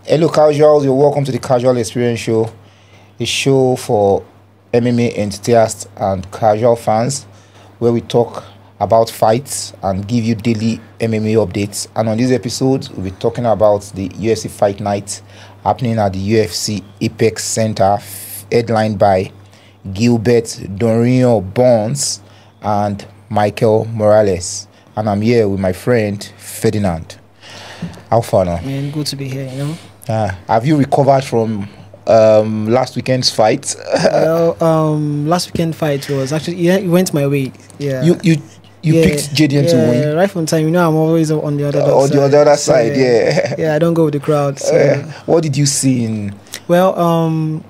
Hello, casuals. You're welcome to the Casual Experience Show, a show for MMA enthusiasts and casual fans, where we talk about fights and give you daily MMA updates. And on this episode, we'll be talking about the UFC Fight Night happening at the UFC Apex Center, headlined by Gilbert, Durinho, Bonds, and Michael Morales. And I'm here with my friend Ferdinand. How far now? Man, good to be here, you know. Have you recovered from last weekend's fight? Well, last weekend fight was actually, it went my way. Yeah. You picked JDM to win. Yeah, right from time. You know, I'm always on the other side. On the other side, yeah. Yeah, I don't go with the crowd. So. What did you see in? Well,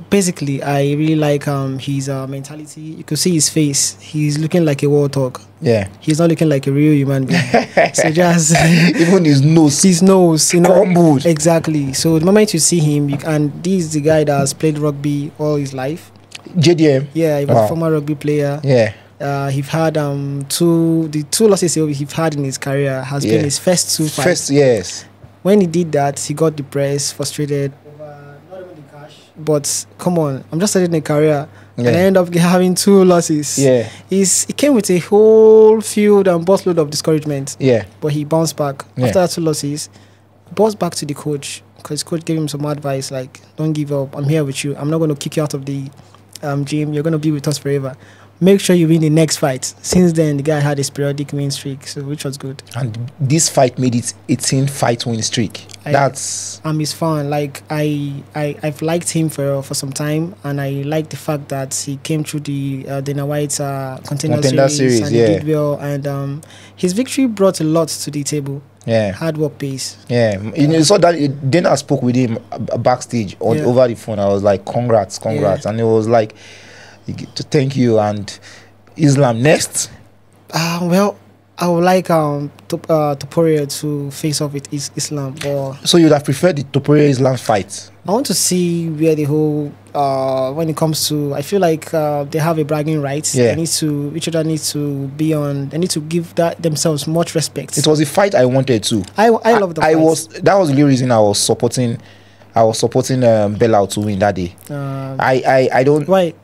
basically, I really like his mentality. You could see his face. He's looking like a warthog. Yeah. He's not looking like a real human being. So just even his nose, you know, crumbled. Exactly. So the moment you see him, and this is the guy that has played rugby all his life. JDM. Yeah, he was a former rugby player. Yeah. He's had the two losses he's had in his career has been his first two fights. Yes. When he did that, he got depressed, frustrated over not even the cash. But come on, I'm just starting a career. And I end up having two losses. Yeah. He came with a whole field and busload of discouragement. Yeah. But he bounced back. After that two losses, he bounced back to the coach. Because coach gave him some advice like, don't give up. I'm here with you. I'm not going to kick you out of the gym. You're going to be with us forever. Make sure you win the next fight. Since then, the guy had a periodic win streak, so which was good. And this fight made it 18 fight win streak. I'm his fan. Like I've liked him for some time, and I like the fact that he came through the Dana White's contender series and he did well. And his victory brought a lot to the table. Yeah, hard work pays. Yeah, you saw that. Then I spoke with him backstage over the phone. I was like, congrats, and it was like, to thank you. And Islam next. Well, I would like Topuria to face off with Islam. So you'd have preferred the Topuria Islam fight? I want to see where the whole when it comes to, I feel like they have a bragging right. Yeah. Each other needs to be on. They need to give themselves much respect. It was a fight I wanted to. I love the fight. That was the only reason I was supporting Bellato to win that day. I don't like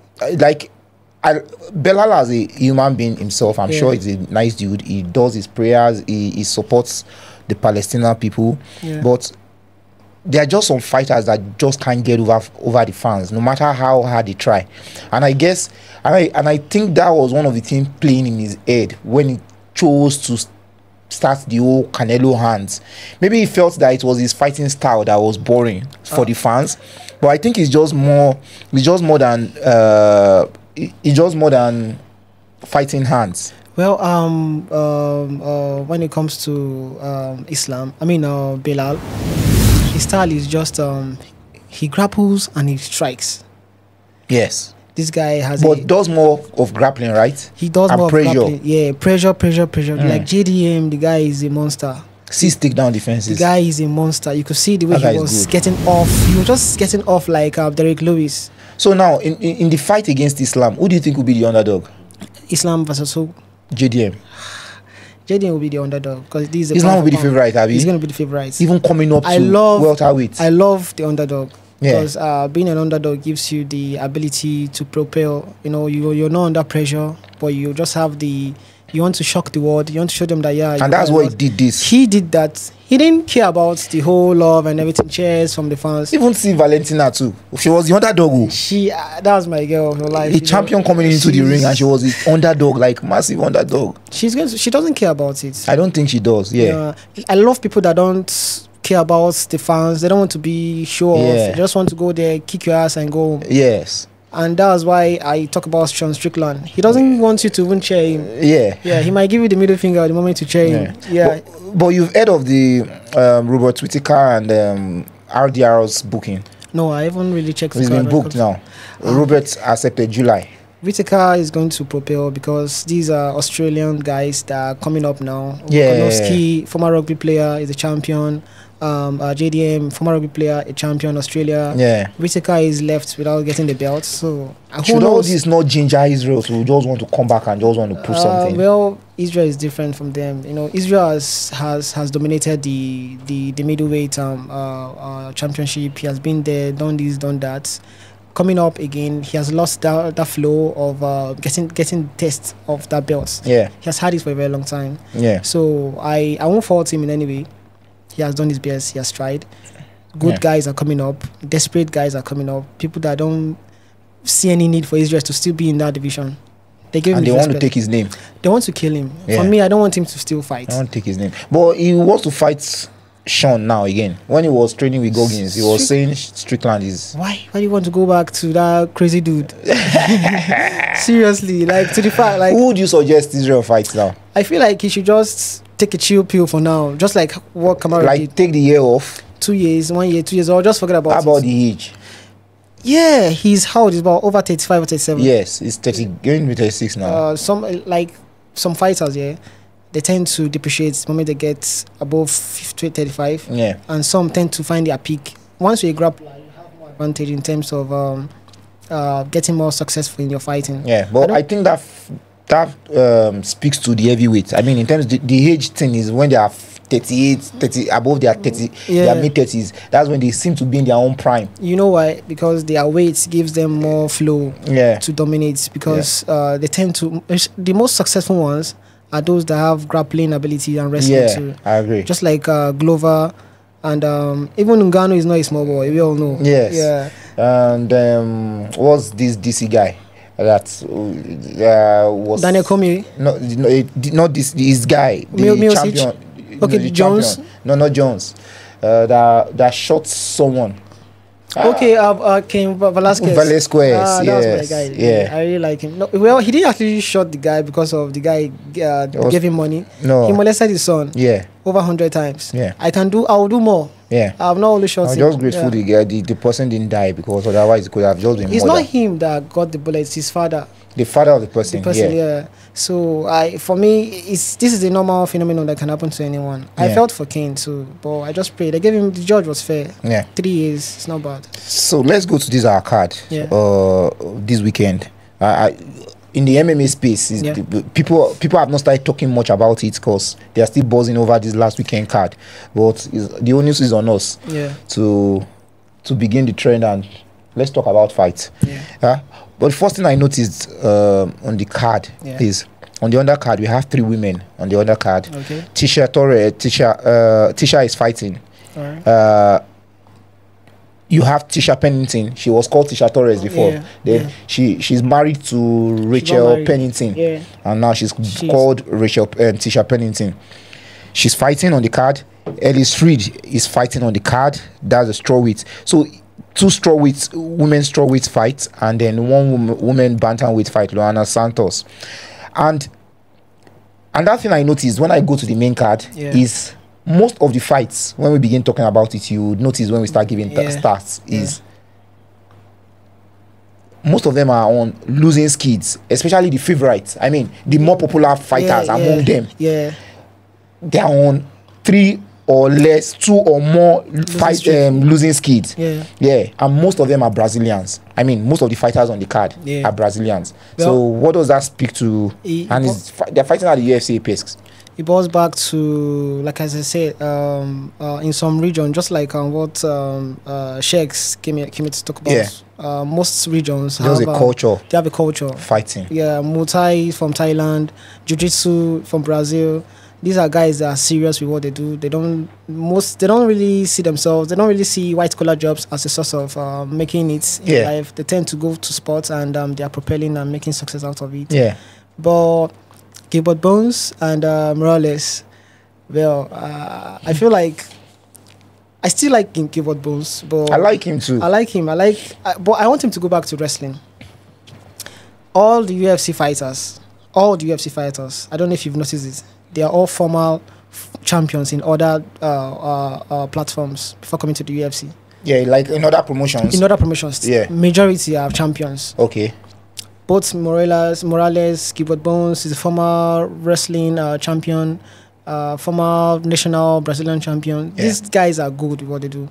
Belal as a human being himself. I'm sure he's a nice dude. He does his prayers. He supports the Palestinian people. Yeah. But there are just some fighters that just can't get over the fans, no matter how hard they try. And I guess, and I think that was one of the things playing in his head when he chose to start the whole Canelo hands. Maybe he felt that it was his fighting style that was boring for the fans. But I think it's just more than fighting hands. Well, when it comes to Islam, Belal, his style is just he grapples and he strikes. Yes. This guy has does more of grappling, right? He does more of grappling. Yeah, pressure. Like JDM, the guy is a monster. 6 takedown defenses. The guy is a monster. You could see the way he was getting off. He was just getting off like Derek Lewis. So now, in the fight against Islam, who do you think will be the underdog? Islam versus who? JDM. JDM will be the underdog because Islam will be the favorite. He's going to be the favorite. Even coming up to welterweight. I love the underdog because being an underdog gives you the ability to propel. You know, you're not under pressure, but you just have you want to shock the world. You want to show them that, and that's why he did this. He did that. He didn't care about the whole love and everything, cheers from the fans. Even see Valentina too. She was the underdog. That was my girl of her life. A champion coming into the ring, and she was the underdog, like massive underdog. She doesn't care about it. I don't think she does. Yeah. I love people that don't care about the fans. They don't want to be show off. They just want to go there, kick your ass, and go home. Yes. And that's why I talk about Sean Strickland. He doesn't want you to even cheer him. Yeah, he might give you the middle finger at the moment to cheer him. Yeah. But you've heard of the Robert Whittaker and RDR's booking? No, I haven't really checked. He's been booked now. Robert accepted July. Whittaker is going to propel because these are Australian guys that are coming up now. Yeah. Konowski, former rugby player, is a champion. JDM, former rugby player, a champion Australia. Yeah. Whittaker is left without getting the belt. So should all this not ginger Israel to just want to come back and just want to prove something? Well, Israel is different from them. You know, Israel has dominated the middleweight championship. He has been there, done this, done that. Coming up again, he has lost that flow of getting test of that belt. Yeah, he has had it for a very long time. Yeah. So I won't fault him in any way. He has done his best. He has tried. Good guys are coming up. Desperate guys are coming up. People that don't see any need for Israel to still be in that division. They give him they want to take his name. They want to kill him. For me, I don't want him to still fight. I want to take his name. But he wants to fight Sean now again. When he was training with Goggins, he was saying Strickland is... Why do you want to go back to that crazy dude? Seriously, like to the fact, like... Who would you suggest Israel fights now? I feel like he should just take a chill pill for now. Just like what Kamara did. Take the year off. 2 years, 1 year, 2 years, or just forget about it. How about the age? Yeah, he's how he's about over 35 or 37. Yes, he's 30, going to 36 now. Some fighters, they tend to depreciate the moment they get above 50, 35. Yeah. And some tend to find their peak. Once you're a grappler, you have more advantage in terms of getting more successful in your fighting. Yeah, but I think that speaks to the heavyweight. I mean, in terms of the age thing is when they are 38, 30, above their 30, their mid-30s, that's when they seem to be in their own prime. You know why? Because their weight gives them more flow to dominate. Because they tend to... The most successful ones are those that have grappling ability and wrestling too. I agree. Just like Glover and even Ngannou is not a small boy. We all know. Yes. Yeah. And what's this DC guy? That was Daniel Cormier. No, not this guy. The champion. Okay, no, Jones. Champion. No, not Jones. That shot someone. Okay, Cain Velasquez. Velasquez, yes. My guy. Yeah, I really like him. No, well, he didn't actually shot the guy because of the guy gave him money. No, he molested his son. Yeah, over 100 times. Yeah, I will do more. Yeah, I've not only shot him. I'm just grateful the person didn't die, because otherwise it could have just been. It's not him that got the bullet. It's his father. The father of the person. Yeah. So for me, this is a normal phenomenon that can happen to anyone. I felt for Cain too, but I just prayed. I gave him, the judge was fair. Yeah. 3 years, it's not bad. So let's go to this our card. Yeah. This weekend. In the MMA space, people have not started talking much about it because they are still buzzing over this last weekend card. But the onus is on us to begin the trend, and let's talk about fights. Yeah. But the first thing I noticed on the card is, on the undercard we have 3 women on the undercard. Okay. Tisha is fighting. All right. You have Tisha Pennington. She was called Tisha Torres before. She's married to Rachel Pennington. Yeah. And now she's called Tisha Pennington. She's fighting on the card. Ellis Reed is fighting on the card. That's a strawweight. So 2 strawweights, women strawweight fights, and then 1 woman bantamweight fight, Luana Santos. And that thing I noticed when I go to the main card is most of the fights, when we begin talking about it, you notice when we start giving stats, is most of them are on losing skids, especially the favorites. I mean, the more popular fighters among them. Yeah. They are on 3 or less, 2 or more losing skids. Yeah. And most of them are Brazilians. I mean, most of the fighters on the card are Brazilians. Well, so what does that speak to? And they're fighting at the UFC Apex. It boils back to, like as I said, in some region, just like what Sheikhs came here to talk about. Most regions have a culture. They have a culture. Fighting. Yeah, Muay Thai from Thailand, jiu-jitsu from Brazil. These are guys that are serious with what they do. They don't really see themselves. They don't really see white collar jobs as a source of making it in life. They tend to go to sports, and they are propelling and making success out of it. Yeah. But Gilbert Bones and Morales, well, I feel like I still like Gilbert Bones, but I like him too. But I want him to go back to wrestling. All the UFC fighters, I don't know if you've noticed it, they are all former champions in other platforms before coming to the UFC. Yeah, like in other promotions. Majority are champions. Okay. Both Morales, Gilbert Bones is a former wrestling champion, former national Brazilian champion. These guys are good with what they do.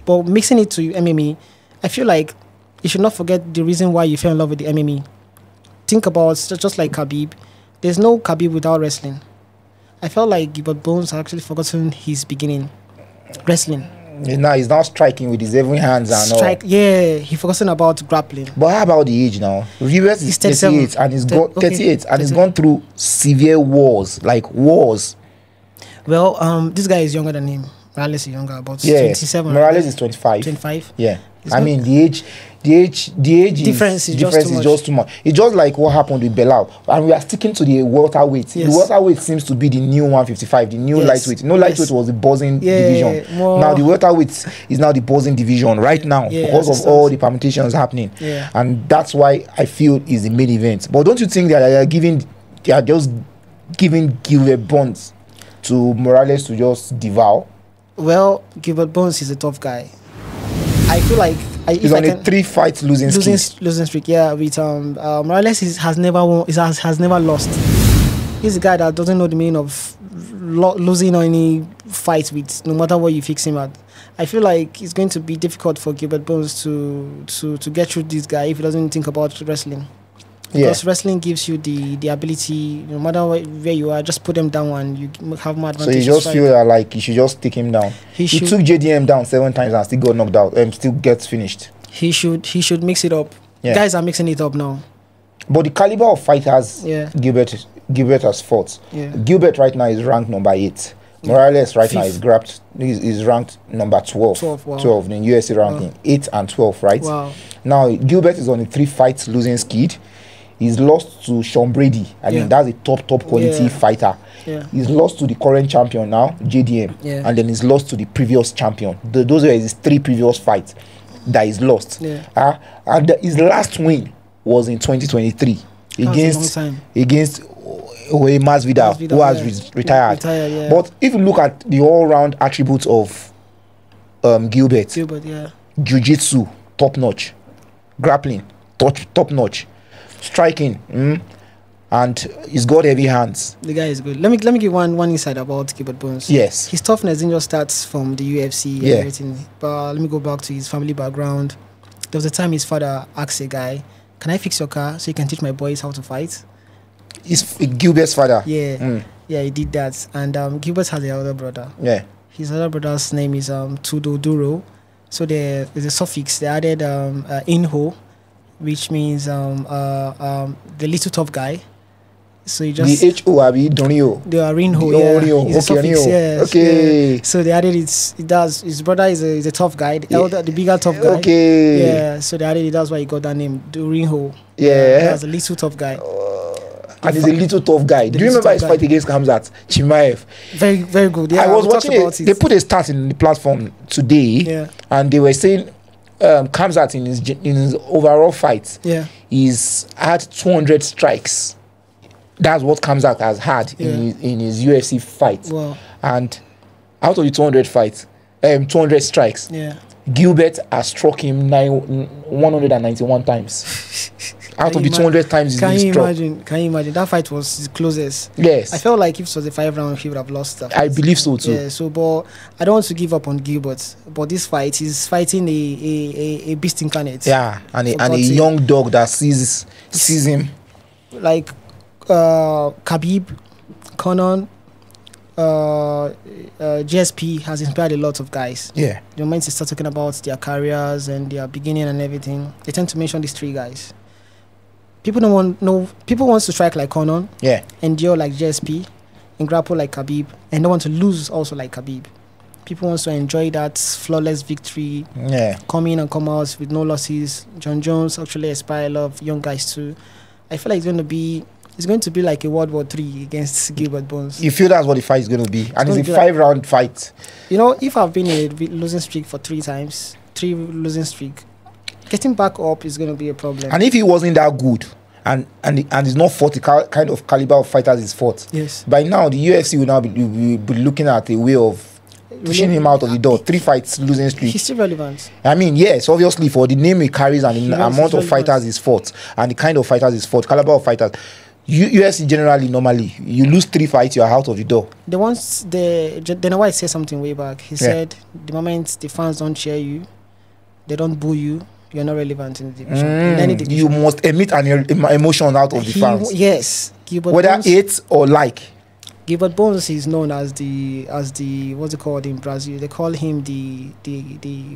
But mixing it to MMA, I feel like you should not forget the reason why you fell in love with the MMA. Think about, just like Khabib, there's no Khabib without wrestling. I felt like Gilbert Burns had actually forgotten his beginning. Wrestling. Now he's now striking with his heavy hands and all. Yeah, he forgotten about grappling. But how about the age now? Rivers is 38 and he's gone 38 and he's gone through severe wars, like wars. Well, this guy is younger than him. Morales is younger, about 27. Morales is 25. 25. Yeah. I mean the age difference is just too much. It's just like what happened with Bellato, and we are sticking to the welterweight. Yes. The welterweight seems to be the new 155, the new lightweight. No, lightweight was the buzzing division. Now the welterweight is now the buzzing division right now because of all the permutations happening. Yeah. And that's why I feel is the main event. But don't you think that they are just giving Gilbert Burns to Morales to just devour? Well, Gilbert Burns is a tough guy. I feel like he's on a 3-fight losing streak. Yeah, with Morales has never won. Has never lost. He's a guy that doesn't know the meaning of losing any fight with, no matter what you fix him at. I feel like it's going to be difficult for Gilbert Burns to get through this guy if he doesn't think about wrestling. Because wrestling gives you the ability, no matter where you are, just put them down and you have more advantage. So you just feel like you should just take him down. He took JDM down 7 times and still got knocked out and still gets finished. He should mix it up. Yeah. Guys are mixing it up now. But the caliber of fighters Gilbert has fought. Yeah. Gilbert right now is ranked number 8. Morales right now is ranked number 12. 12 in UFC ranking. 8 and 12, right? Wow. Now Gilbert is on a 3-fight losing skid. He's lost to Sean Brady. I mean, that's a top quality fighter. Yeah. He's lost to the current champion now, JDM. Yeah. And then he's lost to the previous champion. Those were his 3 previous fights that he's lost. Yeah. And his last win was in 2023 against Masvidal, who has retired. But if you look at the all-round attributes of Gilbert, jiu-jitsu, top-notch. Grappling, top-notch. Striking, and he's got heavy hands. The guy is good. Let me give one insight about Gilbert Burns. Yes, his toughness didn't just start from the UFC and everything. But let me go back to his family background. There was a time his father asked a guy, "Can I fix your car so you can teach my boys how to fight?" It's Gilbert's father. Yeah, he did that. And Gilbert has an elder brother. Yeah, his other brother's name is Duro. So there's a suffix. They added inho, which means the little tough guy. So you just the H-O-R-B, Durinho. The Rinho, yeah. Suffix, yes. Okay. Yeah. So they added it does. His brother is a tough guy, the bigger tough guy. Okay. Yeah. So they added it. That's why he got that name, Durinho. Yeah. That's a little tough guy. And he's a little tough guy. Do you remember his fight against Khamzat Chimaev? Very, very good. Yeah. I was watching it. They put a stat in the platform today, and they were saying Khamzat in his overall fight, he's had 200 strikes. That's what Khamzat has had in his UFC fight. Wow. And out of the 200 fights, 200 strikes, Gilbert has struck him 191 times. Out of the 200 times he's been struck. Can you imagine? That fight was his closest. Yes. I felt like if it was a 5-round, he would have lost that fight. I believe so too. Yeah, so, but I don't want to give up on Gilbert. But this fight, he's fighting a beast incarnate. Yeah, and a young dog that sees him. Like Khabib, Conor, GSP has inspired a lot of guys. Yeah. The moment they start talking about their careers and their beginning and everything, they tend to mention these 3 guys. People want to strike like Conor, endure like GSP, and grapple like Khabib, and don't want to lose also like Khabib. People want to enjoy that flawless victory, come in and come out with no losses. John Jones actually inspired a lot of young guys too. I feel like it's going to be like a World War III against Gilbert Burns. You feel that's what the fight is going to be, and it's a 5-round fight. You know, if I've been in a losing streak for 3 times, 3 losing streak, getting back up is going to be a problem. And if he wasn't that good, and he's not fought the kind of caliber of fighters he's fought, by now the UFC will now be looking at a way of pushing him out of the door. 3 fights losing streak. He's still relevant. I mean, yes, obviously for the name he carries and the amount of fighters he's fought and the kind of fighters he's fought, caliber of fighters. UFC generally, normally, you lose 3 fights, you're out of the door. Dana White said something way back. He said, the moment the fans don't cheer you, they don't boo you, you're not relevant in the division. In any division. You must emit an emotion out of the fans. Yes. Gilbert whether Bones, hate or like. Gilbert Bones is known as the what's it called in Brazil? They call him the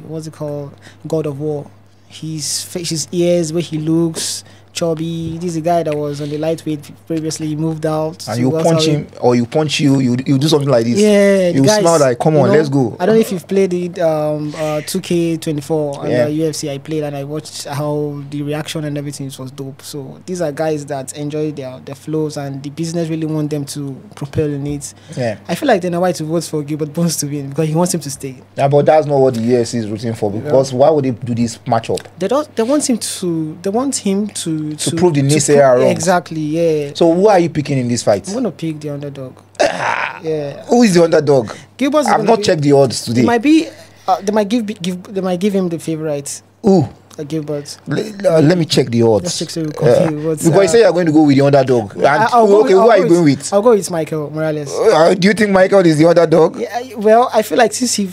what's it called? God of War. His face, his ears, where he looks chubby. This is a guy that was on the lightweight previously. He moved out. And you punch him, or you punch you do something like this. Yeah, you smile like, come on, let's go. I don't know if you've played it 2K24 and UFC. I played and I watched how the reaction and everything was dope. So these are guys that enjoy their flows, and the business really want them to propel in it. Yeah, I feel like they're right to vote for Gilbert Bones to win because he wants him to stay. Yeah, but that's not what the UFC is rooting for, because why would they do this matchup? They want him to prove the naysayer wrong. Exactly, yeah. So who are you picking in this fight? I'm gonna pick the underdog. Yeah. Who is the underdog? Gilbert's I've not checked the odds today. It might be. They might give him the favorite. Who? Gilbert. Let me check the odds. Let's check so because you say you're going to go with the underdog. Who are you going with? I'll go with Michael Morales. Do you think Michael is the underdog? Yeah, well, I feel like since you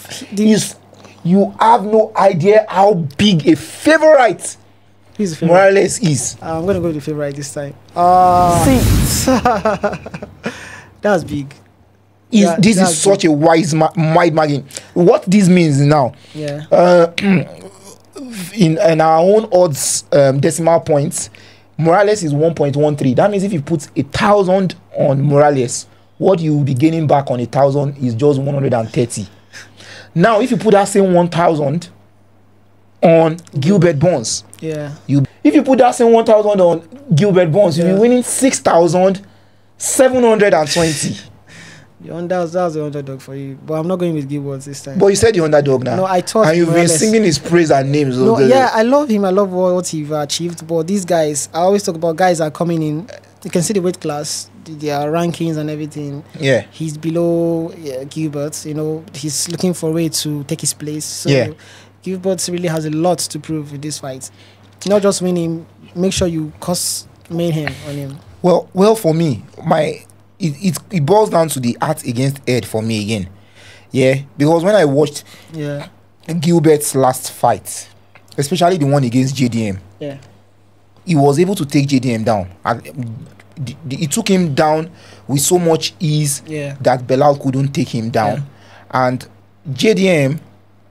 have no idea how big a favorite Morales is. I'm going to go with the favorite this time. That's big. This is such a wide margin. What this means now, in our own odds decimal points, Morales is 1.13. That means if you put 1,000 on Morales, what you will be gaining back on 1,000 is just 130. Now, if you put that same 1,000 on Gilbert Bones, if you put that same 1,000 on Gilbert Bones, you'll be winning 6,720. That's the underdog for you, but I'm not going with Gilbert this time. But you said the underdog now. No, I thought. And you've been singing his praise and names. No, I love him. I love what he's achieved. But these guys, I always talk about guys that are coming in. You can see the weight class, their rankings and everything. Yeah, he's below Gilbert. He's looking for a way to take his place. So Gilbert really has a lot to prove in this fight. Not just winning. Make sure you cause mayhem on him. Well, for me, it boils down to the art against head for me again. Yeah, because when I watched Gilbert's last fight, especially the one against JDM, he was able to take JDM down. He took him down with so much ease that Bellato couldn't take him down. And JDM,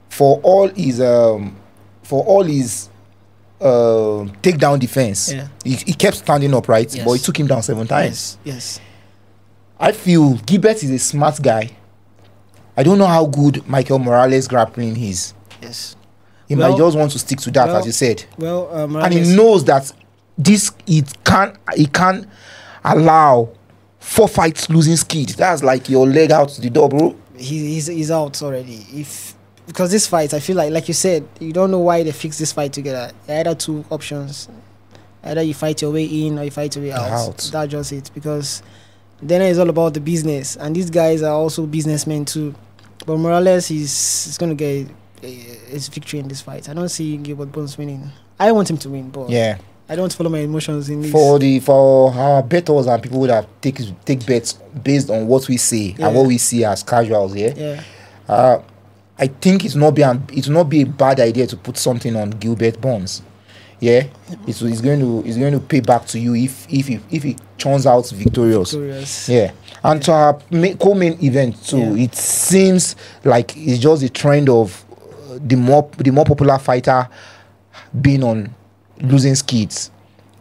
for all his takedown defense, he kept standing upright, but he took him down 7 times. Yes. I feel Gilbert is a smart guy. I don't know how good Michael Morales grappling is. Yes. He might just want to stick to that, as you said. Morales, and he knows that he can't allow 4 fights losing skid. That's like your leg out the door, bro. He's out already. Because this fight, I feel like you said, you don't know why they fixed this fight together. There are either 2 options. Either you fight your way in or you fight your way out. That's just it. Because then it's all about the business, and these guys are also businessmen too. But Morales is going to get his victory in this fight. I don't see Gilbert Bones winning. I want him to win, but I don't follow my emotions in this. For our bettors and people that take bets based on what we say and what we see as casuals, I think it's not be a bad idea to put something on Gilbert Bones. Yeah, it's going to pay back to you if he turns out victorious. Yeah, and to our co-main event too, it seems like it's just a trend of the more popular fighter being on losing skids.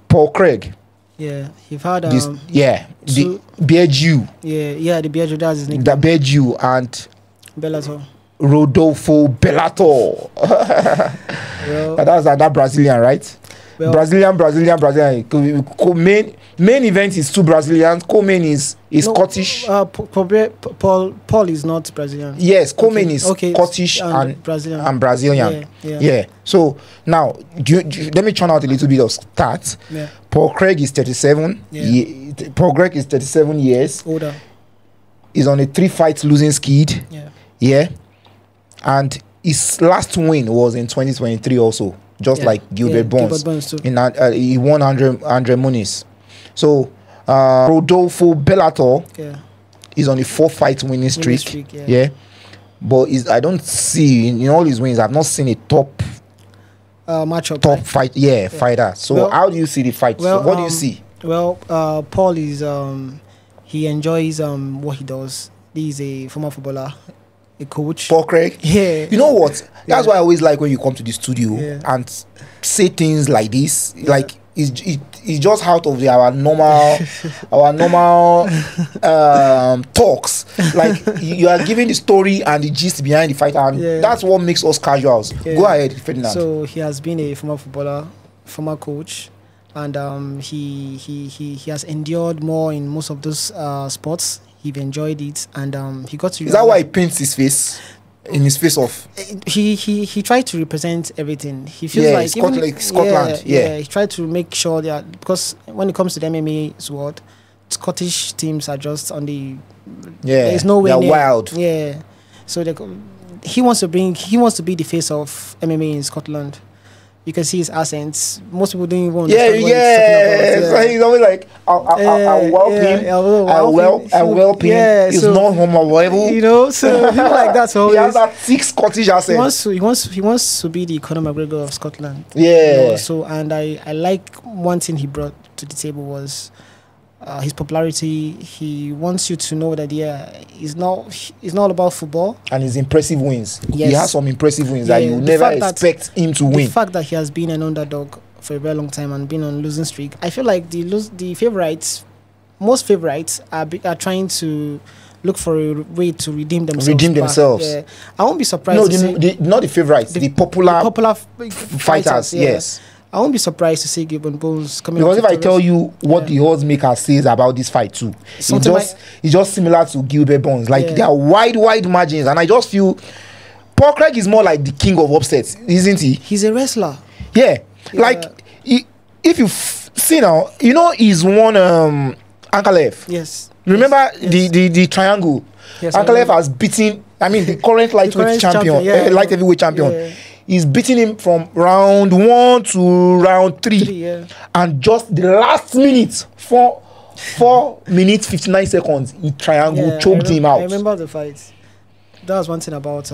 Paul Craig. Yeah, you've had the Bear Jew. The Bear Jew, that's his name. The Bear Jew and Bellato. Rodolfo Bellato. That's that Brazilian, right? Brazilian. Main event is 2 Brazilians. Co-main is Scottish. Paul is not Brazilian. Yes, co-main is Scottish and Brazilian. Yeah. So now, let me churn out a little bit of stats. Paul Craig is 37. Paul Craig is 37 years. Older. He's on a 3 fights losing skid. Yeah. And his last win was in 2023 also, just like Gilbert Bones. He won Andre Muniz. So Rodolfo Bellato is on a 4 fight winning streak. Yeah. But I don't see in all his wins, I've not seen a top matchup. Top fight, fighter. So well, how do you see the fight? Well, what do you see? Well, Paul is he enjoys what he does. He's a former footballer, a coach. Paul Craig? Yeah. You know what? That's why I always like when you come to the studio and say things like this. Like it's just out of our normal talks. Like you are giving the story and the gist behind the fight, and that's what makes us casuals. Go ahead, Ferdinand. So he has been a former footballer, former coach, and he has endured more in most of those sports. He enjoyed it, and he got to. Is that why he paints his face? In his face off, he tried to represent everything. He feels like Scotland. He tried to make sure that, because when it comes to the MMA world, Scottish teams are just on the there's no way they're wild. So he wants to be the face of MMA in Scotland. You can see his accents. Most people don't even understand what he's talking about. So he's always like, I'll whelp him. He's not homo-level. You know, so people like that. So he has that thick Scottish accent. He wants to be the Conor McGregor of Scotland. Yeah. You know, so, and I like one thing he brought to the table was his popularity. He wants you to know that it's not about football and his impressive wins. He has some impressive wins that you never expect him to win. The fact that he has been an underdog for a very long time and been on losing streak, I feel like most favorites are trying to look for a way to redeem themselves. Yeah. I won't be surprised. Not the favorites, the popular fighters. Yes. I won't be surprised to see Gilbert Bones coming. Because if I tell you what the odds maker says about this fight too, it's just similar to Gilbert Bones. Like there are wide margins, and I just feel Paul Craig is more like the king of upsets, isn't he? He's a wrestler. Yeah. Like if you see now, you know he's won Ankalev. Yes. Remember the triangle. Yes, Ankalev has beaten. I mean the current lightweight champion, light heavyweight champion. Yeah. He's beating him from round 1 to round 3. And just the last minute, 4 minutes 59 seconds, he choked him out. I remember the fight. That was one thing about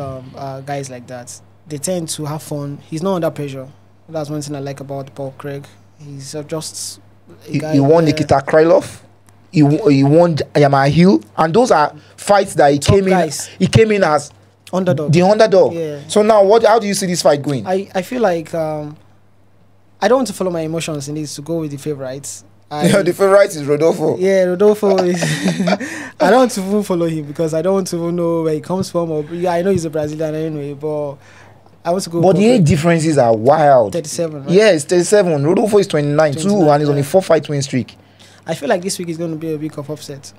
guys like that. They tend to have fun. He's not under pressure. That's one thing I like about Paul Craig. He's just a guy. He won Nikita Krylov. He won Yamaha Hill, and those are fights that he came in as underdog. The underdog. Yeah. So now, how do you see this fight going? I feel like I don't want to follow my emotions in this to go with the favorites. The favorite is Rodolfo. Yeah, Rodolfo is. I don't want to even follow him because I don't want to know where he comes from. I know he's a Brazilian anyway, but I want to go. But the age differences are wild. 37, right? Yes, 37. Rodolfo is 29 too, and he's on a 4-fight win streak. I feel like this week is going to be a week of upset.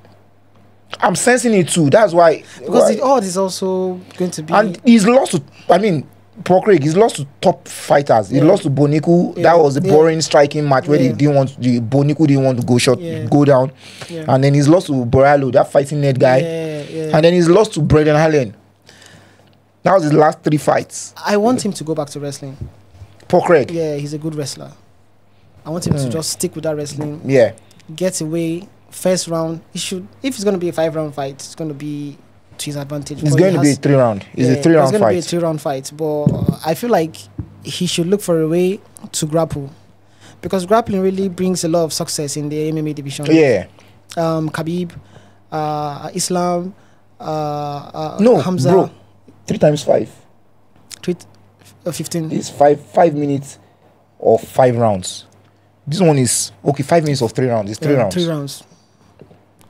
I'm sensing it too. That's why. Because the odds is also going to be. And he's lost to. I mean, Paul Craig, he's lost to top fighters. He lost to Boniku. That was a boring striking match where Boniku didn't want to go down. And then he's lost to Borrello, that fighting net guy. And then he's lost to Brendan Allen. That was his last 3 fights. I want him to go back to wrestling. Paul Craig. Yeah, he's a good wrestler. I want him to just stick with that wrestling. Yeah. Get away. First round. If it's going to be a 5-round fight, it's going to be to his advantage. It's going to be a 3-round. It's a 3-round fight. It's going to be a 3-round fight. But I feel like he should look for a way to grapple. Because grappling really brings a lot of success in the MMA division. Yeah. Khabib, Islam, Hamza. Bro. 3 times 5. 15. It's 5 minutes or 5 rounds. This one is 5 minutes of 3 rounds. It's 3 rounds. 3 rounds.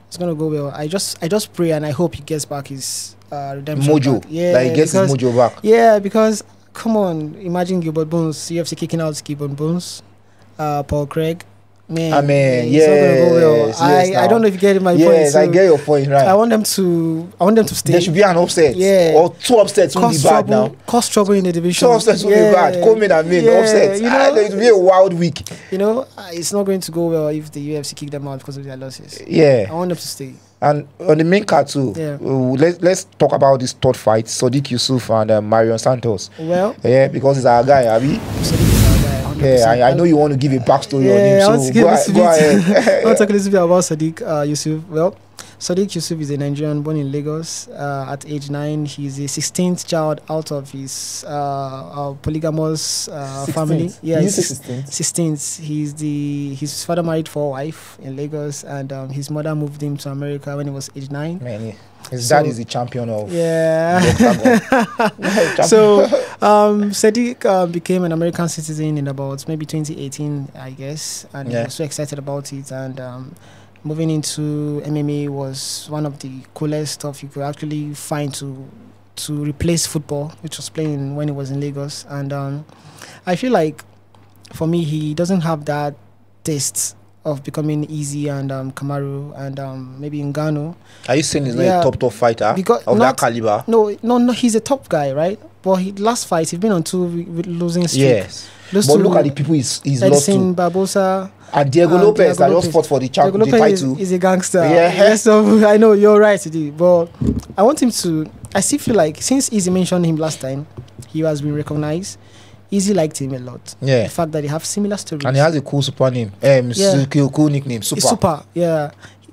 It's gonna go well. I just pray and I hope he gets back his redemption mojo. Back. Yeah, like he gets his mojo back. Yeah, because come on, imagine Gilbert Bones, UFC kicking out Gilbert Bones, Paul Craig. Man, I mean, it's not gonna go well. Yes, I don't know if you get my point. Yes, I get your point, right. I want them to stay. There should be an upset. Yeah. Or 2 upsets won't be bad now. Cause trouble in the division. 2 upsets won't be bad. Come in and win. Upsets. You know, it will be a wild week. You know, it's not going to go well if the UFC kick them out because of their losses. Yeah. I want them to stay. And on the main card too, let's talk about this 3rd fight, Sodiq Yusuf and Marion Santos. Well, yeah, because it's our guy, Abi. Yeah, I know you want to give a backstory on him, so go ahead. I want to talk a little bit about Sodiq Yusuf. Well, Sadiq Yusuf is a Nigerian born in Lagos at age 9. He's the 16th child out of his polygamous family. Yeah, he's 16th. His father married 4 wives in Lagos, and his mother moved him to America when he was age 9. Man, his dad is the champion of. Yeah. So Sadiq became an American citizen in about maybe 2018, I guess, and he was so excited about it. And moving into MMA was one of the coolest stuff you could actually find to replace football, which was playing when he was in Lagos. And I feel like, for me, he doesn't have that taste of becoming easy and Kamaru and maybe Ngannou. Are you saying he's not a top fighter of that caliber? No, he's a top guy, right? But last fight, he's been on 2 losing streak. Yes. But look at the people he's lost to. Barbosa. And Diego Lopez, that just fought for the title. Is a gangster. Yeah. So I know you're right, but I want him to. I still feel like, since Izzy mentioned him last time, he has been recognized. Izzy liked him a lot. Yeah. The fact that they have similar stories. And he has a cool super name. Cool nickname. Super. It's super. Yeah.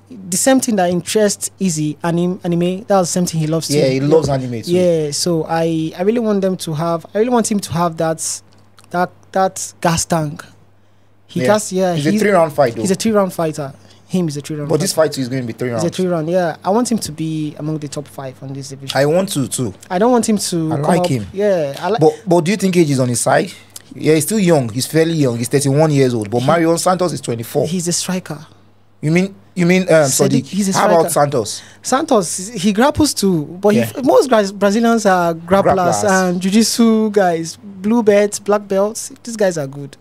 The same thing that interests Izzy, anime, that's the same thing he loves too. Yeah, he loves anime too. Yeah. So I really want them to have. I really want him to have that gas tank. He's a 3-round fight though. He's a 3-round fighter. Him is a 3-round. But this fight is going to be 3 rounds. It's a 3-round. Yeah, I want him to be among the top 5 on this division. I want to too. I don't want him to. I like him. Yeah, But do you think age is on his side? Yeah, he's still young. He's fairly young. He's 31 years old. But Marion Santos is 24. He's a striker. You mean Sadiq? He's a striker. How about Santos? Santos, he grapples too. But most Brazilians are grapplers and jiu-jitsu guys, blue belts, black belts. These guys are good.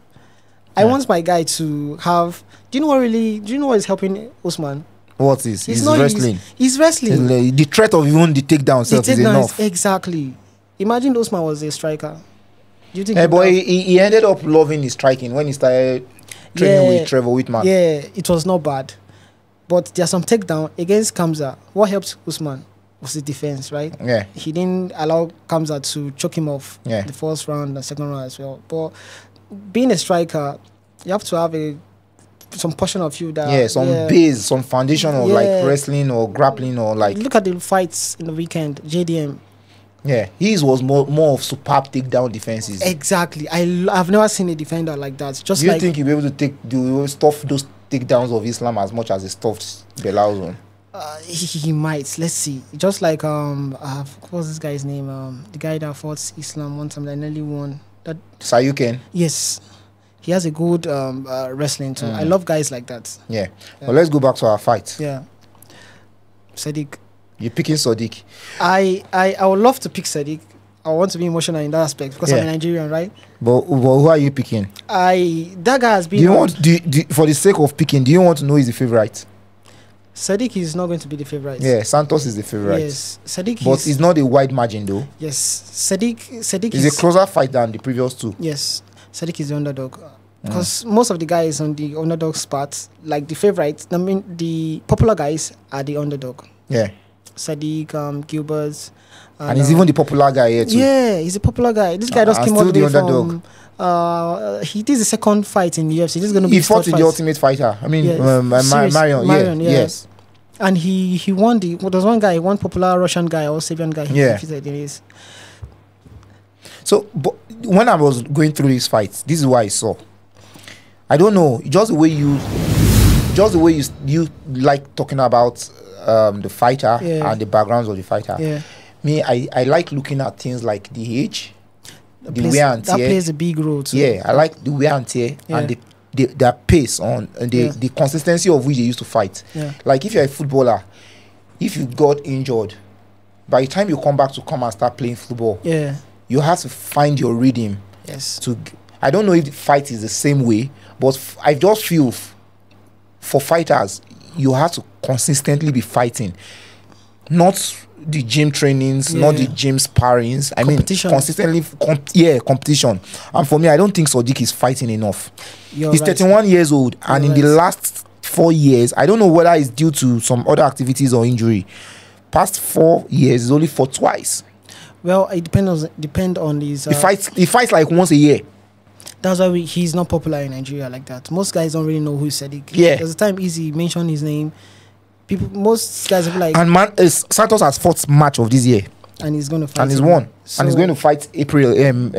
I want my guy to have. Do you know what is helping Usman? What is? He's wrestling. He's wrestling. The threat of even the takedown is enough. Exactly. Imagine Usman was a striker. Do you think? He ended up loving his striking when he started training with Trevor Whitman. Yeah, it was not bad. But there's some takedown against Kamza. What helped Usman was the defense, right? Yeah. He didn't allow Kamza to choke him off the first round and second round as well. But being a striker, you have to have some portion of you that some base, some foundation of like wrestling or grappling or like. Look at the fights in the weekend. JDM. Yeah, his was more of superb takedown defenses. Exactly. I've never seen a defender like that. Do you think he'll be able to stuff those takedowns of Islam as much as he stuffed Bellato? He might. Let's see. Just like what was this guy's name? The guy that fought Islam one time that nearly won. Sayuken. Yes. He has a good wrestling too. I love guys like that. Yeah. Well, let's go back to our fight. Yeah. Sadiq. You're picking Sadiq. I would love to pick Sadiq. I want to be emotional in that aspect because I'm a Nigerian, right? But who are you picking? That guy has been. For the sake of picking, do you want to know he's the favorite? Sadiq is not going to be the favorite. Yeah, Santos is the favorite. Yes, Sadiq. But it's not a wide margin though. Yes, Sadiq is a closer fight than the previous two. Yes, Sadiq is the underdog. Because most of the guys on the underdog spot, like the favorites, I mean the popular guys are the underdog. Yeah. Sadiq, Gilbert. And he's even the popular guy here too. Yeah, he's a popular guy. This guy just came all the way from... he did the second fight in the UFC. This is going to be he fought with the Ultimate Fighter. I mean, Marion. Yes. And he won there was one popular Russian guy or Serbian guy. So, but when I was going through these fights, this is what I saw. I don't know, just the way you like talking about the fighter and the backgrounds of the fighter. Yeah. Me, I like looking at things like the age, the wear and tear. That plays a big role too. Yeah, I like the wear and tear and their pace on and the consistency of which they used to fight. Yeah. Like if you're a footballer, if you got injured, by the time you come back to come and start playing football, you have to find your rhythm. Yes. I don't know if the fight is the same way, but I just feel for fighters, you have to consistently be fighting. Not the gym trainings, not the gym sparrings. I mean, consistently, competition. And for me, I don't think Sadiq is fighting enough. He's 31 years old, and in the last 4 years, I don't know whether it's due to some other activities or injury. Past 4 years, he's only fought twice. Well, it depends on his. He fights like once a year. That's why he's not popular in Nigeria like that. Most guys don't really know who Sadiq. Yeah. There's a time Easy mentioned his name. most guys will be like. And man, Santos has fought match of this year. And he's going to fight. And he's won. So, and he's going to fight April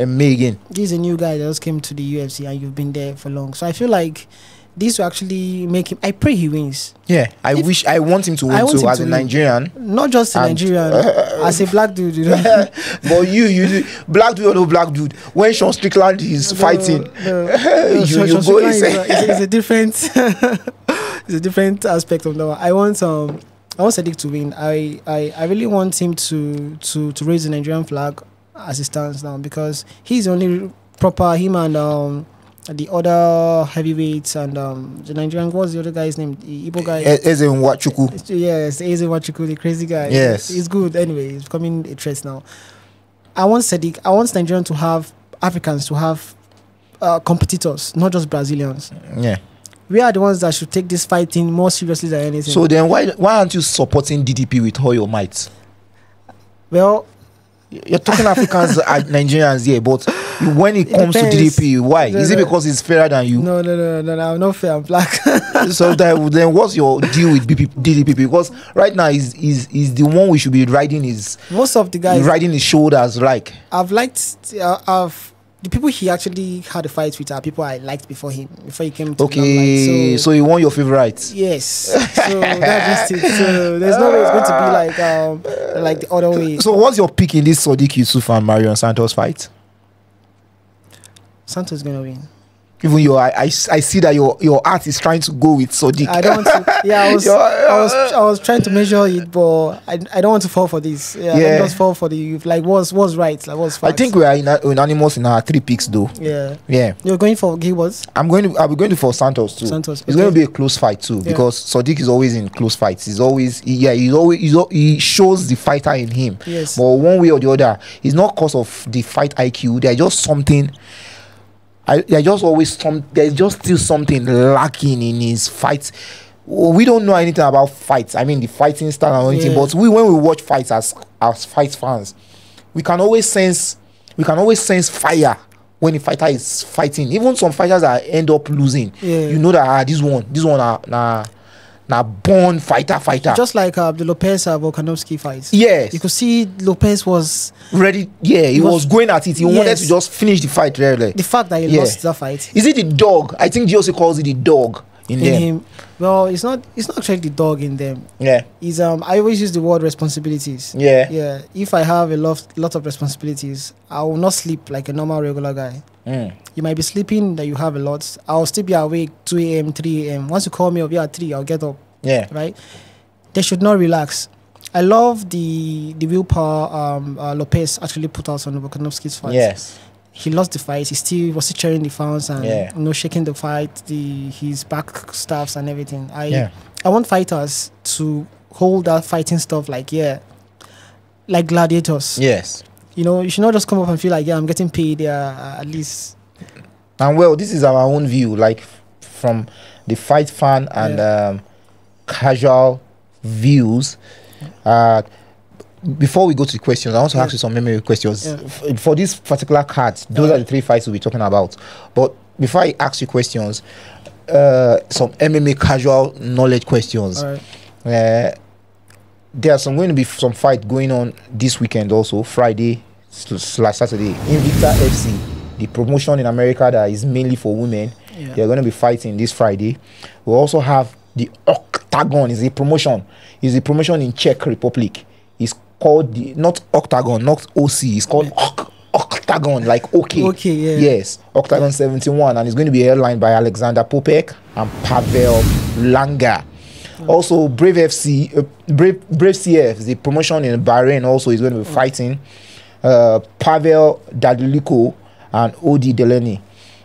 May again. This is a new guy that just came to the UFC and you've been there for long. So I feel like this will actually make him. I pray he wins. Yeah, I want him to win too, as a Nigerian. Not just a Nigerian, as a black dude. You know? But you black dude or no black dude. When Sean Strickland is fighting, Sean Strickland is a different. It's a different aspect of that. I want Sadiq to win. I really want him to raise the Nigerian flag as it stands now, because he's the only proper, him and the other heavyweights and the Nigerian, what's the other guy's name? The Igbo guy. Eze Nwachukwu. Yes, Eze Nwachukwu, the crazy guy. Yes. He's good anyway. He's becoming a threat now. I want Nigerian to have, Africans to have competitors, not just Brazilians. Yeah. We are the ones that should take this fighting more seriously than anything. So then why aren't you supporting DDP with all your might? Well, you're talking Africans and Nigerians here, but when it comes to DDP, why? Is it because he's fairer than you? No, I'm not fair, I'm black. So then what's your deal with DDP? Because right now he's the one we should be riding his... Most of the guys... Riding his shoulders, like... The people he actually had a fight with are people I liked before he came to okay, so you want your favorites? Yes. So that's just it. So there's no way it's going to be like the other way. So what's your pick in this Sodiq Yusuf and Marion Santos fight? Santos is going to win. Even I see that your heart is trying to go with Sodiq. I don't want to. Yeah, I was trying to measure it, but I don't want to fall for this. Yeah. I don't just fall for the what's right, like what's facts. I think we are unanimous in our 3 picks though. Yeah. You're going for Gilbert? I'll be going for Santos too. Santos. It's going to be a close fight too, because Sodiq is always in close fights. He shows the fighter in him. Yes. But one way or the other, it's not because of the fight IQ. There's just something. There's just still something lacking in his fights. We don't know anything about fights. I mean, the fighting style or anything. But when we watch fights as fight fans, we can always sense fire when the fighter is fighting. Even some fighters that end up losing, you know that this one are born fighter. Just like the Lopez Volkanovski fight. Yes. You could see Lopez was ready. Yeah, he was going at it. He wanted to just finish the fight really. The fact that he lost that fight. Is it the dog? I think GOC calls it the dog in them. Him. Well, it's not actually the dog in them. Yeah. It's I always use the word responsibilities. Yeah. If I have a lot of responsibilities, I will not sleep like a normal regular guy. You might be sleeping that you have a lot. I'll still be awake 2 a.m., 3 a.m. Once you call me up at 3, I'll get up. Yeah. Right? They should not relax. I love the willpower Lopez actually put out on Volkanovski's fight. Yes. He lost the fight. He was still cheering the fans and shaking the fight, his back staffs and everything. I want fighters to hold that fighting stuff like gladiators. Yes. You should not just come up and feel like I'm getting paid at least. And well, this is our own view, like from the fight fan and casual views. Before we go to the questions, I want to ask you some memory questions. For this particular card, those are the 3 fights we'll be talking about. But before I ask you questions, some MMA casual knowledge questions. All right. There are going to be some fight going on this weekend also, Friday/Saturday. Invicta FC, the promotion in America that is mainly for women. They're going to be fighting this Friday. We also have the Octagon. Is a promotion in Czech Republic. It's called not Octagon, not OC. It's called Octagon, like OK. Okay, yeah. Yes, Octagon 71, and it's going to be headlined by Alexander Popek and Pavel Langa. Also, Brave CF, the promotion in Bahrain, also is going to be fighting Pavel Daduliko and Odi Delaney.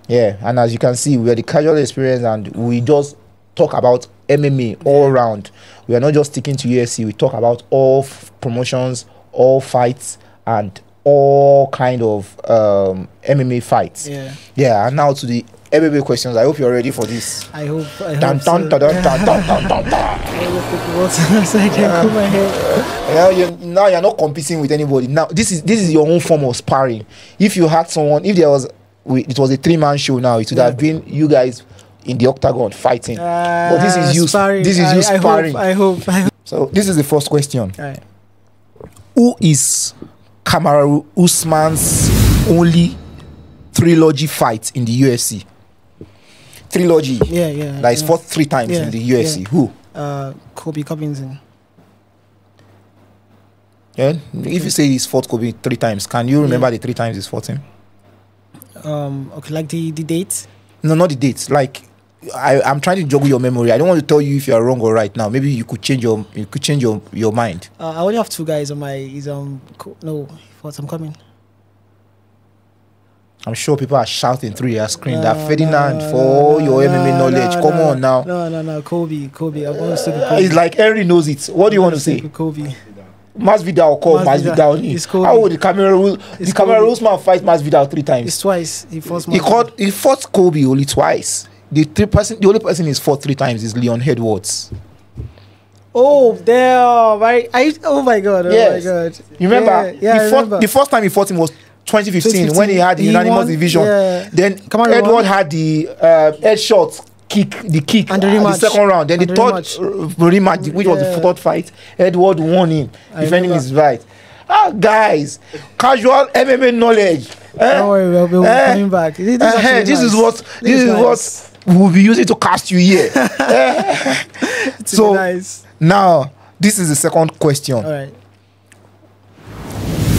Yeah, and as you can see, we are the casual experience, and we just talk about MMA all around. We are not just sticking to UFC. We talk about all promotions, all fights, and all kind of MMA fights. Yeah. And now to the MMA questions. I hope you're ready for this. I hope so. Now you're not competing with anybody. Now this is your own form of sparring. If you had someone, it was a 3-man show now, it would have been you guys in the octagon fighting. But this is you sparring. This is you sparring. I hope. So this is the first question. Right. Who is Kamaru Usman's only trilogy fight in the UFC? Trilogy. Yeah. That is fought 3 times in the UFC. Yeah. Who? Kobe Covington. Yeah. If you say he's fought Kobe 3 times, can you remember the 3 times he's fought him? Okay, like the dates? No, not the dates. Like I'm trying to juggle your memory. I don't want to tell you if you are wrong or right now. Maybe you could change your mind. I only have 2 guys on my I'm coming. I'm sure people are shouting through your screen that Ferdinand for all your MMA knowledge. Come on now. No, Kobe. I'm going to stick with Kobe. It's like Henry knows it. What do you want to say? Kobe. Masvidal called Masvidal. How would the Kamaru Usman fight Masvidal 3 times? It's twice. He fought Kobe only twice. The only person he's fought 3 times is Leon Edwards. Oh, damn! Oh my god! Yes. My god! You remember? Yeah, the first time he fought him was 2015 when he had the unanimous division. Yeah. Then Edward had the headshot kick, and the second round. Then the third rematch, which was the 4th fight, Edward won him. Defending his right. Guys, casual MMA knowledge. Don't worry, we'll be coming back. This is what we'll be using to cast you here. So nice. Now, this is the second question. All right.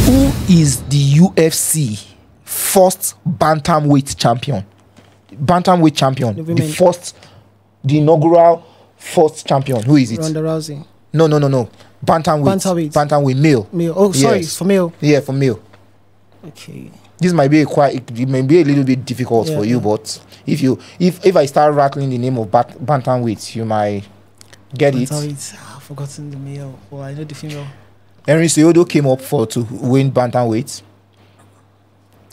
Who is the UFC first bantamweight champion? Bantamweight champion. The inaugural first champion. Who is it? Ronda Rousey. No. Bantamweight male. Oh, sorry, yes. For male. Yeah, for male. Okay. This might be it may be a little bit difficult for you, but if I start rattling the name of bantamweight, you might get it. I've forgotten the male. Well, I know the female. Henry Cejudo came up to win bantamweight.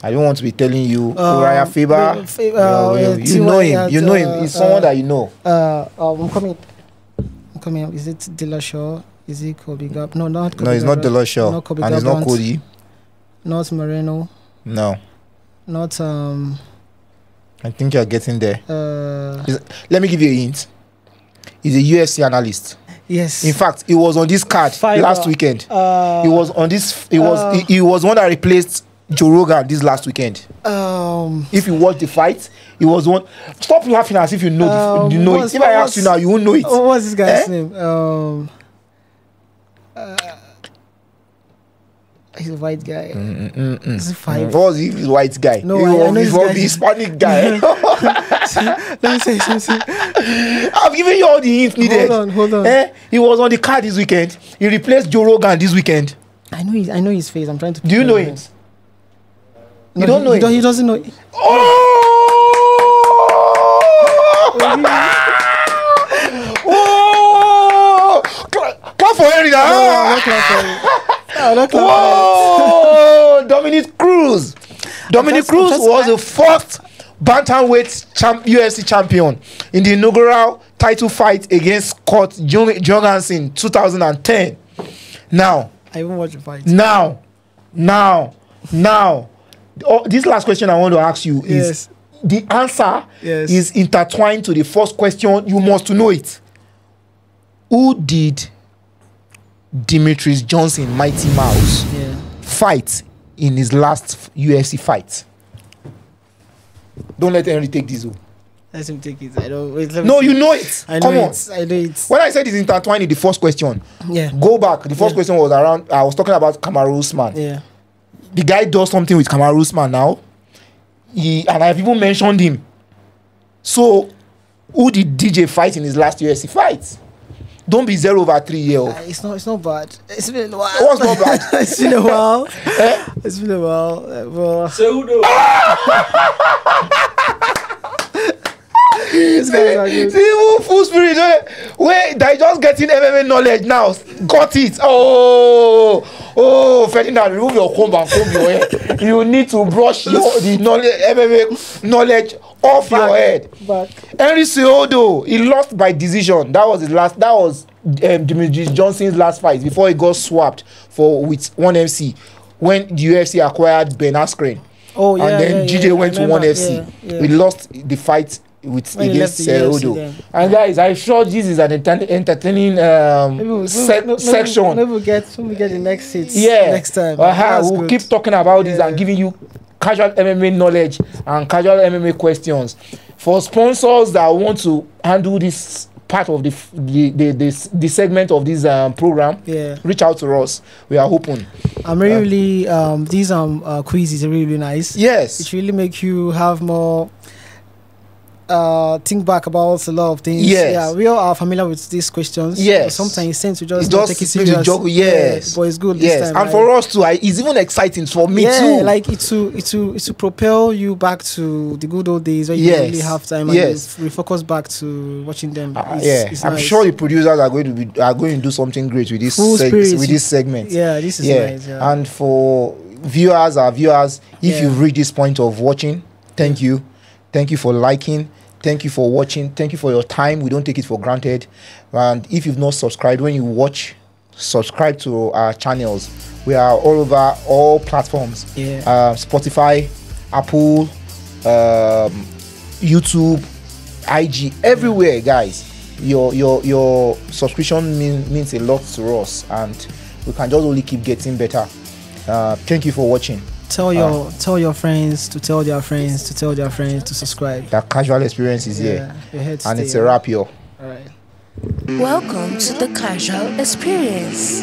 I don't want to be telling you Uriah Faber. You know him. You know him. He's someone that you know. I'm coming up. Is it Dillashaw? Is it Kobe Gap? No, not Kobe. No, it's not Dillashaw. And it's not Cody. Not Moreno. No. Not I think you're getting there. Let me give you a hint. He's a UFC analyst. Yes. In fact, he was on this card last weekend. He was on this. He was one that replaced Joe Rogan this last weekend. If you watch the fight, he was one. Stop laughing as if you know. You know it. If I ask you now, you won't know it. What's this guy's name? He's a white guy. He's a was he a white guy? No, I know he's the Hispanic guy. Let me say something. I've given you all the hints needed. Hold on. He was on the card this weekend. He replaced Joe Rogan this weekend. I know his face. I'm trying to. Do you know it? No, you don't know it? He doesn't know it. Oh! Oh! Clap for Henry now. No, clap for him. Whoa! Dominic Cruz. Dominic Cruz was the first bantamweight UFC champion in the inaugural title fight against Scott Jorgensen 2010. Now, I even watched the fight. Now. This last question I want to ask you is the answer is intertwined to the first question. You must know it. Who did Demetrius Johnson, Mighty Mouse, fight in his last UFC fight? Don't let Henry take this. Let him take it. I don't. Wait, no, you know it. I know it. I know it. When I said it's intertwined in the first question, go back. The first question was around. I was talking about Kamaru Usman. Yeah. The guy does something with Kamaru Usman now. And I've even mentioned him. So, who did DJ fight in his last UFC fight? Don't be 0/3 year. It's not bad. It's been a while. What's not bad? It's been a while. It's been a while. Pseudo. See, full spirit. Wait, they just getting MMA knowledge now. Got it. Oh, Ferdinand, remove your comb and comb your hair. You need to brush the knowledge, MMA knowledge off your head. Henry Cejudo, he lost by decision. That was his last. That was Demetrius Johnson's last fight before he got swapped with ONE FC when the UFC acquired Ben Askren. Oh yeah. And then GJ went to ONE FC. We lost the fight with against Odo. And guys, I'm sure this is an entertaining section. Maybe we get the next seat. Next time. We'll keep talking about this and giving you casual MMA knowledge and casual MMA questions. For sponsors that want to handle this part of the segment of this program, reach out to us. We are open. I'm really these quizzes are really nice. Yes, it really make you have more think back about a lot of things. We all are familiar with these questions. Sometimes it seems to just take it serious. But it's good this time, and for us too, it's even exciting for me too. Like it's to propel you back to the good old days where you really have time and you refocus back to watching them. It's I'm nice. Sure the producers are going to do something great with this this segment. This is nice. And for our viewers, if you've reached this point of watching, thank you for liking. Thank you for watching. Thank you for your time. We don't take it for granted. And if you've not subscribed, when you watch, subscribe to our channels. We are all over all platforms. Spotify, Apple, YouTube, IG, everywhere, guys. Your subscription means a lot to us, and we can just only keep getting better. Thank you for watching. Tell your friends to tell their friends to tell their friends to subscribe. That casual experience is here, and it's a wrap, yo. All right. Welcome to the Casual Experience.